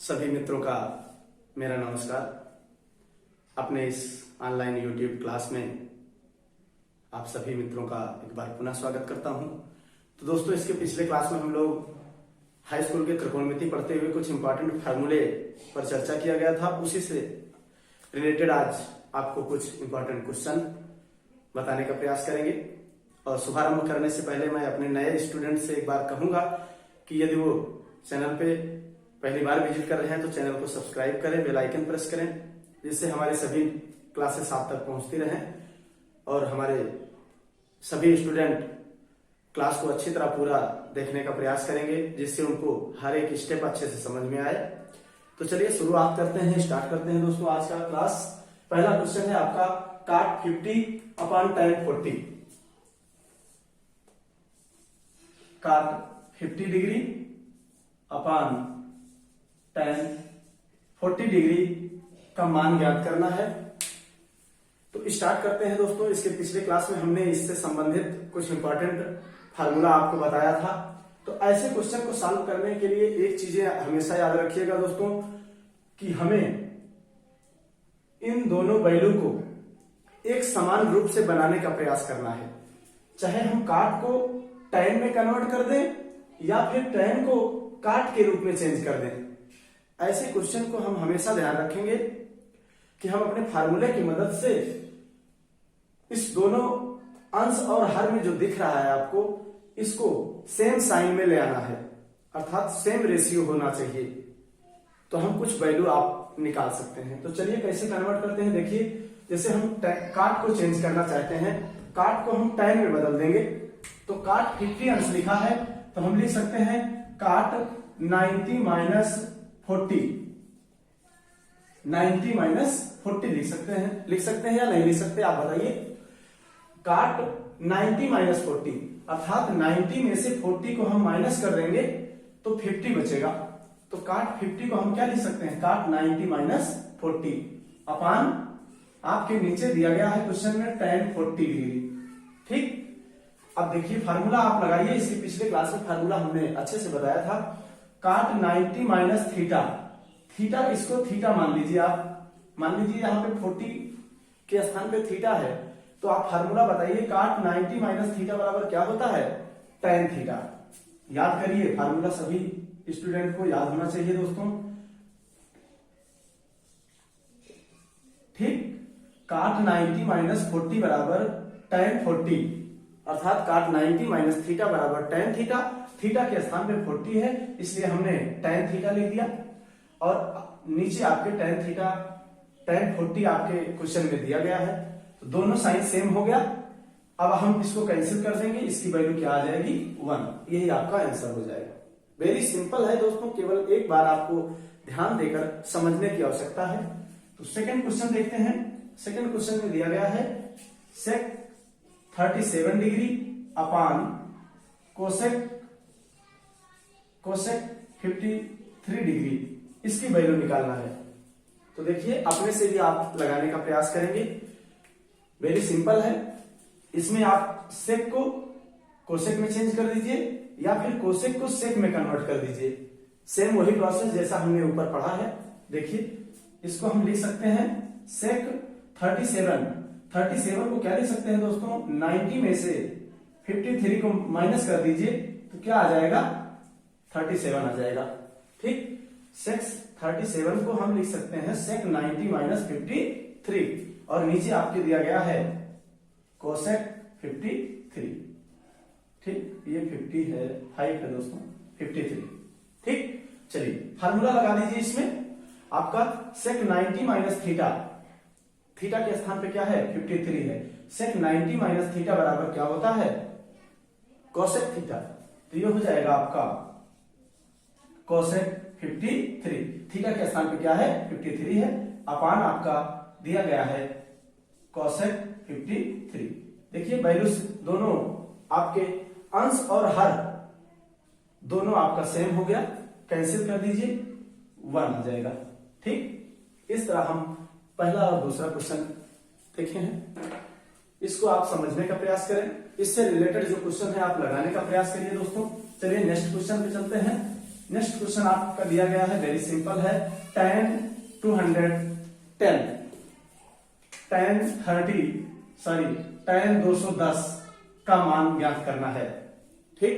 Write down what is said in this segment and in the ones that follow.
सभी मित्रों का मेरा नमस्कार। अपने इस ऑनलाइन यूट्यूब क्लास में आप सभी मित्रों का एक बार पुनः स्वागत करता हूं। तो दोस्तों, इसके पिछले क्लास में हम लोग हाई स्कूल के त्रिकोणमिति पढ़ते हुए कुछ इंपॉर्टेंट फार्मूले पर चर्चा किया गया था। उसी से रिलेटेड आज आपको कुछ इंपॉर्टेंट क्वेश्चन बताने का प्रयास करेंगे। और शुभारंभ करने से पहले मैं अपने नए स्टूडेंट से एक बार कहूंगा कि यदि वो चैनल पे पहली बार विजिट कर रहे हैं तो चैनल को सब्सक्राइब करें, बेल आइकन प्रेस करें, जिससे हमारे सभी क्लासेस आप तक पहुंचती रहें और हमारे सभी स्टूडेंट क्लास को अच्छी तरह पूरा देखने का प्रयास करेंगे, जिससे उनको हर एक स्टेप अच्छे से समझ में आए। तो चलिए शुरुआत करते हैं, स्टार्ट करते हैं दोस्तों आज का क्लास। पहला क्वेश्चन है आपका काट 50/tan40। काट 50 डिग्री अपान tan 40 डिग्री का मान ज्ञात करना है। तो स्टार्ट करते हैं दोस्तों। इसके पिछले क्लास में हमने इससे संबंधित कुछ इंपॉर्टेंट फार्मूला आपको बताया था। तो ऐसे क्वेश्चन को सॉल्व करने के लिए एक चीजें हमेशा याद रखिएगा दोस्तों कि हमें इन दोनों वैल्यू को एक समान रूप से बनाने का प्रयास करना है। चाहे हम काट को tan में कन्वर्ट कर दें या फिर tan को काट के रूप में चेंज कर दें। ऐसे क्वेश्चन को हम हमेशा ध्यान रखेंगे कि हम अपने फार्मूले की मदद से इस दोनों अंश और हर में जो दिख रहा है आपको, इसको सेम साइन में ले आना है, अर्थात सेम रेशियो होना चाहिए। तो हम कुछ वैल्यू आप निकाल सकते हैं। तो चलिए कैसे कन्वर्ट करते हैं। देखिए, जैसे हम काट को चेंज करना चाहते हैं, काट को हम tan में बदल देंगे। तो काट 50 अंश लिखा है तो हम लिख सकते हैं काट 90 - 40। 90 - 40 लिख सकते हैं या नहीं लिख सकते, आप बताइए। काट 90 - 40 अर्थात 90 में से 40 को हम माइनस कर देंगे तो 50 बचेगा। तो काट 50 को हम क्या लिख सकते हैं, काट 90 - 40 अपान आपके नीचे दिया गया है क्वेश्चन में tan 40 डिग्री। ठीक, अब देखिए फार्मूला आप लगाइए। इसके पिछले क्लास में फार्मूला हमने अच्छे से बताया था। काट 90 - थीटा, थीटा इसको थीटा मान लीजिए। आप मान लीजिए यहाँ पे 40 के स्थान पे थीटा है, तो आप फार्मूला बताइए। काट 90 - थीटा बराबर क्या होता है, tan थीटा। याद करिए, फार्मूला सभी स्टूडेंट को याद होना चाहिए दोस्तों। ठीक, काट 90 - 40 बराबर tan 40 अर्थात काट 90 - थीटा बराबर tan थीटा। थीटा के स्थान पे 40 है, इसलिए हमने tan थीटा लिख दिया। और नीचे आपके tan 40 आपके क्वेश्चन में दिया गया है। तो दोनों साइन सेम हो गया। अब हम इसको कैंसिल कर देंगे, इसकी वैल्यू क्या आ जाएगी, 1। यही आपका आंसर हो जाएगा। वेरी सिंपल है दोस्तों, केवल एक बार आपको ध्यान देकर समझने की आवश्यकता है। तो सेकंड क्वेश्चन देखते हैं। सेकंड क्वेश्चन में दिया गया है सेक 37 डिग्री अपान कोसेक 53 डिग्री, इसकी वैल्यू निकालना है। तो देखिए, अपने से भी आप लगाने का प्रयास करेंगे। वेरी सिंपल है। इसमें आप सेक को कोसेक में चेंज कर दीजिए या फिर कोसेक को सेक में कन्वर्ट कर दीजिए। सेम वही प्रोसेस जैसा हमने ऊपर पढ़ा है। देखिए, इसको हम लिख सकते हैं सेक 37 को क्या लिख सकते हैं दोस्तों, 90 में से 53 को माइनस कर दीजिए तो क्या आ जाएगा, 37 आ जाएगा। ठीक, सेक 37 को हम लिख सकते हैं सेक 90 - 53 और नीचे आपके दिया गया है कोसेक 53। ठीक, ये 50 है, 5 है दोस्तों, 53। ठीक, चलिए फार्मूला लगा लीजिए। इसमें आपका सेक 90 - थीटा, थीटा के स्थान पे क्या है, 53 है। सेक 90 - थीटा बराबर क्या होता है, कोसेक थीटा। तो ये हो जाएगा आपका कोसेक 53। थीटा के स्थान पे क्या है, 53 है, अपान आपका दिया गया है कोसेक 53। देखिए वैल्यूज दोनों आपके अंश और हर दोनों आपका सेम हो गया। कैंसिल कर दीजिए, 1 आ जाएगा। ठीक, इस तरह हम पहला और दूसरा क्वेश्चन देखे हैं। इसको आप समझने का प्रयास करें। इससे रिलेटेड जो क्वेश्चन है आप लगाने का प्रयास करिए दोस्तों। चलिए नेक्स्ट क्वेश्चन पे चलते हैं। नेक्स्ट क्वेश्चन आपका दिया गया है, वेरी सिंपल है, tan 210 का मान ज्ञात करना है। ठीक,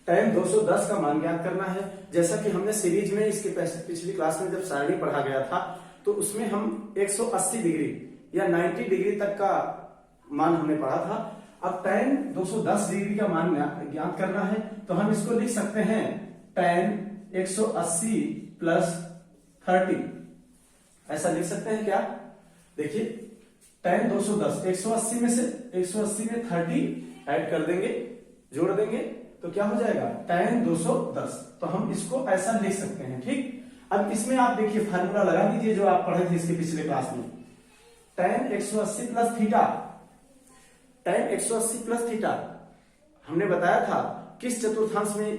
tan 210 का मान ज्ञात करना है। जैसा कि हमने सीरीज में इसके पिछली क्लास में जब सारणी पढ़ा गया था तो उसमें हम 180 डिग्री या 90 डिग्री तक का मान हमने पढ़ा था। अब tan 210 डिग्री का मान ज्ञात करना है तो हम इसको लिख सकते हैं tan 180 प्लस 30, ऐसा लिख सकते हैं क्या? देखिए tan 210 180 में से 180 में 30 ऐड कर देंगे, जोड़ देंगे तो क्या हो जाएगा tan 210। तो हम इसको ऐसा लिख सकते हैं। ठीक, अब इसमें आप देखिए फार्मूला लगा दीजिए जो आप पढ़े थे इसके पिछले क्लास में, tan 180 plus theta, tan 180 plus theta हमने बताया था किस चतुर्थांश में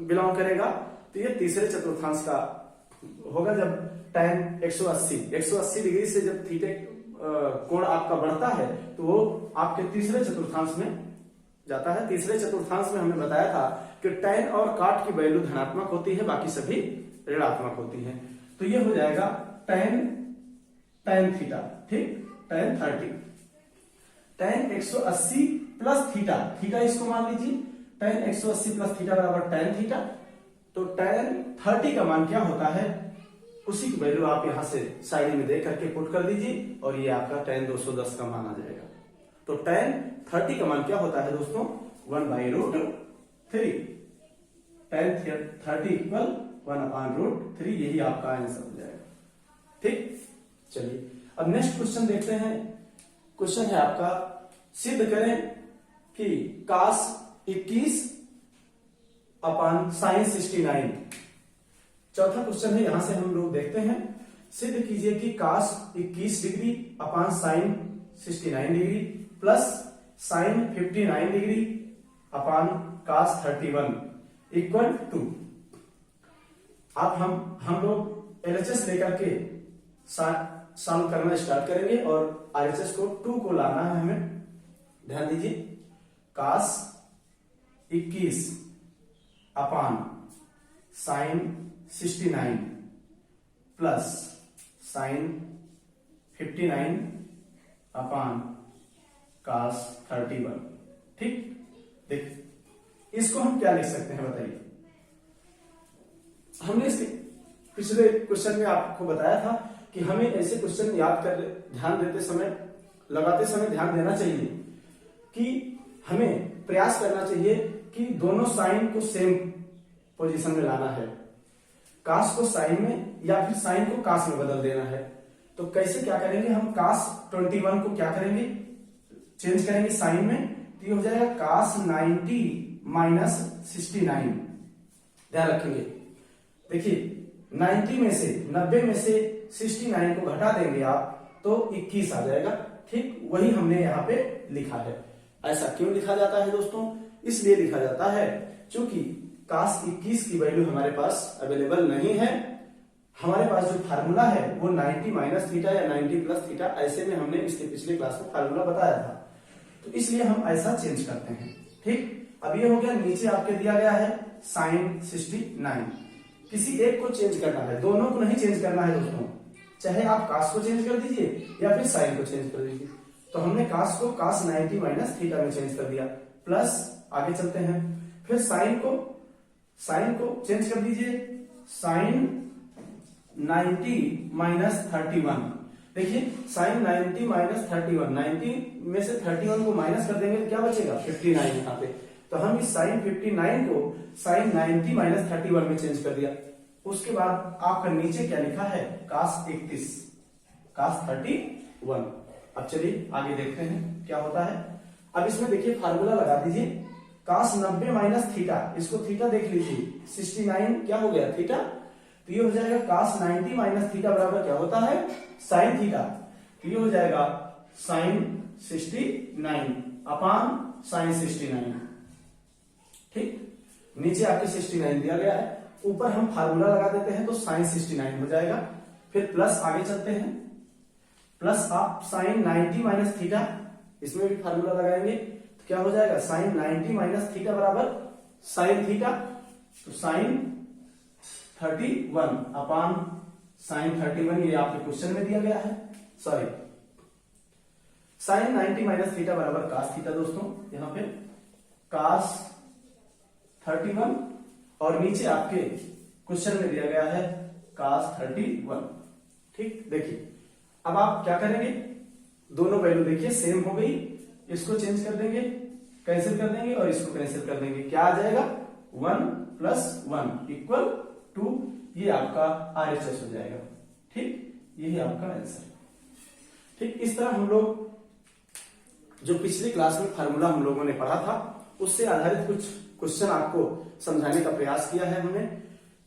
बिलोंग करेगा, तो ये तीसरे चतुर्थांश का होगा। जब tan 180 डिग्री से जब थीटे कोण आपका बढ़ता है तो वो आपके तीसरे चतुर्थांश में जाता है। तीसरे चतुर्थांश में हमने बताया था कि tan और cot की वैल्यू धनात्मक होती है, बाकी सभी ऋणात्मक होती है। तो ये हो जाएगा tan थीटा, ठीक, tan 30, tan 180 plus theta, theta इसको मान लीजिए, tan 180 प्लस थीटा बराबर tan थीटा। तो tan 30 का मान क्या होता है, उसी की वैल्यू आप यहां से साइड में दे करके पुट कर दीजिए और ये आपका tan 210 का मान आ जाएगा। तो tan 30 का मान क्या होता है दोस्तों, 1/√3, tan 30 इक्वल 1/√3, यही आपका आंसर हो जाएगा। ठीक, चलिए अब नेक्स्ट क्वेश्चन देखते हैं। क्वेश्चन है आपका, सिद्ध करें कि cos 21 अपान sin 69। चौथा क्वेश्चन है, यहां से हम लोग देखते हैं, सिद्ध कीजिए कि cos 21 degree upon sin 69 degree plus sin 59 degree upon cos 31 equal to. अब हम लोग LHS लेकर के सॉल्व करना स्टार्ट करेंगे और RHS को 2 को लाना है हमें, ध्यान दीजिए। cos 21 अपान sin 69 प्लस sin 59 अपान cos 31। ठीक, देखिए इसको हम क्या लिख सकते हैं बताइए। हमने इसके पिछले क्वेश्चन में आपको बताया था कि हमें ऐसे क्वेश्चन याद कर ध्यान देते समय, लगाते समय ध्यान देना चाहिए कि हमें प्रयास करना चाहिए कि दोनों साइन को सेम पोजीशन में लाना है। कास को साइन में या फिर साइन को कास में बदल देना है। तो कैसे क्या करेंगे, हम कास 21 को क्या करेंगे, चेंज करेंगे साइन में, तो ये हो जाएगा कास 90 माइनस 69। ध्यान रखेंगे, देखिए 90 में से 90 में से 69 को घटा देंगे आप तो 21 आ जाएगा। ठीक, वही हमने यहाँ पे लिखा है। ऐसा क्यों लिखा जाता है दोस्तों, इसलिए लिखा जाता है क्योंकि कास 21 की वैल्यू हमारे पास अवेलेबल नहीं है। हमारे पास जो फार्मूला है वो 90 माइनस थीटा या 90 प्लस थीटा, ऐसे में हमने इसके पिछले क्लास में फार्मूला बताया था, तो इसलिए हम ऐसा चेंज करते हैं। ठीक, अब ये हो गया, नीचे आपके दिया गया है साइन 69। किसी एक को चेंज करना है, दोनों को नहीं चेंज करना है दोस्तों, चाहे आप कास को चेंज कर दीजिए या फिर साइन को चेंज कर दीजिए। तो हमने कास को कास 90 माइनस थीटा में चेंज कर दिया, प्लस आगे चलते हैं, फिर साइन को चेंज कर दीजिए, साइन 90 माइनस 31। देखिए साइन 90 माइनस 31, 90 में से 31 को माइनस कर देंगे तो क्या बचेगा 59 यहाँ पे। तो हम इस साइन 59 को साइन 90 माइनस 31 में चेंज कर दिया। उसके बाद आपका नीचे क्या लिखा है, कास 31, कास 31। अब चलिए आगे देखते हैं क्या होता है। अब इसमें देखिए फार्मूला लगा दीजिए, कास 90 माइनस थीटा, इसको थीटा देख लीजिए, 69 क्या हो गया थीटा, तो ये हो जाएगा कास 90 माइनस थीटा बराबर क्या होता है साइन थीटा, तो ये हो जाएगा साइन 69 अपान साइन 69। ठीक, नीचे आपके 69 दिया गया है, ऊपर हम फार्मूला लगा देते हैं तो साइन 69 हो जाएगा। फिर प्लस आगे चलते हैं, प्लस आप साइन 90 माइनस थीटा, इसमें भी फार्मूला लगाएंगे तो क्या हो जाएगा साइन 90 माइनस थीटा बराबर साइन थीटा, तो साइन 31 अपान साइन 31, ये आपके क्वेश्चन में दिया गया है। सॉरी, साइन 90 माइनस थीटा बराबर कास थीटा दोस्तों, यहां पे कास 31 और नीचे आपके क्वेश्चन में दिया गया है कास 31। ठीक, देखिए अब आप क्या करेंगे, दोनों वैल्यू देखिए सेम हो गई, इसको चेंज कर देंगे, कैंसिल कर देंगे और इसको कैंसिल कर देंगे, क्या आ जाएगा 1 + 1 इक्वल टू, ये आपका RHS हो जाएगा। ठीक, यही आपका आंसर। ठीक, इस तरह हम लोग जो पिछली क्लास में फार्मूला हम लोगों ने पढ़ा था उससे आधारित कुछ क्वेश्चन आपको समझाने का प्रयास किया है हमने।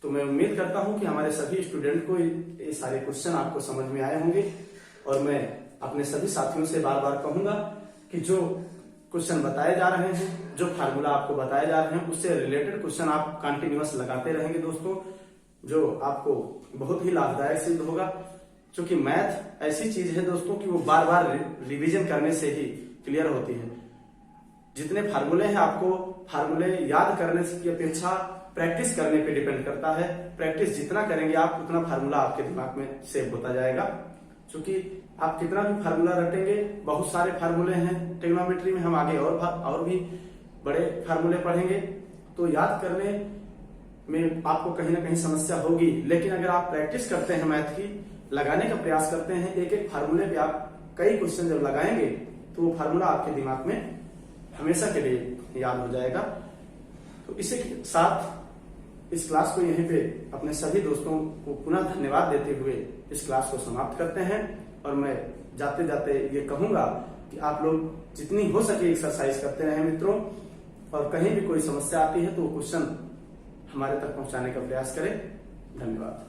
तो मैं उम्मीद करता हूं कि हमारे सभी स्टूडेंट को ये सारे क्वेश्चन आपको समझ में आए होंगे, और मैं अपने सभी साथियों से बार बार कहूंगा कि जो क्वेश्चन बताए जा रहे हैं, जो फार्मूला आपको बताए जा रहे हैं, उससे रिलेटेड क्वेश्चन आप कंटिन्यूअस लगाते रहेंगे दोस्तों, जो आपको बहुत ही लाभदायक सिद्ध होगा। क्योंकि मैथ ऐसी चीज है दोस्तों कि वो बार बार रिवीजन करने से ही क्लियर होती है। जितने फार्मूले हैं, आपको फार्मूले याद करने की अपेक्षा प्रैक्टिस करने पे डिपेंड करता है। प्रैक्टिस जितना करेंगे आप, उतना फार्मूला आपके दिमाग में सेव होता जाएगा। क्योंकि आप कितना भी फार्मूला रटेंगे, बहुत सारे फार्मूले हैं ट्रिग्नोमेट्री में, हम आगे और भी बड़े फार्मूले पढ़ेंगे, तो याद करने में आपको कहीं ना कहीं समस्या होगी। लेकिन अगर आप प्रैक्टिस करते हैं, मैथ की लगाने का प्रयास करते हैं, एक एक फार्मूले पे आप कई क्वेश्चन जब लगाएंगे तो वो फार्मूला आपके दिमाग में हमेशा के लिए याद हो जाएगा। तो इसी के साथ इस क्लास को यहीं पे अपने सभी दोस्तों को पुनः धन्यवाद देते हुए इस क्लास को समाप्त करते हैं। और मैं जाते जाते ये कहूंगा कि आप लोग जितनी हो सके एक्सरसाइज करते रहें मित्रों, और कहीं भी कोई समस्या आती है तो क्वेश्चन हमारे तक पहुंचाने का प्रयास करें। धन्यवाद।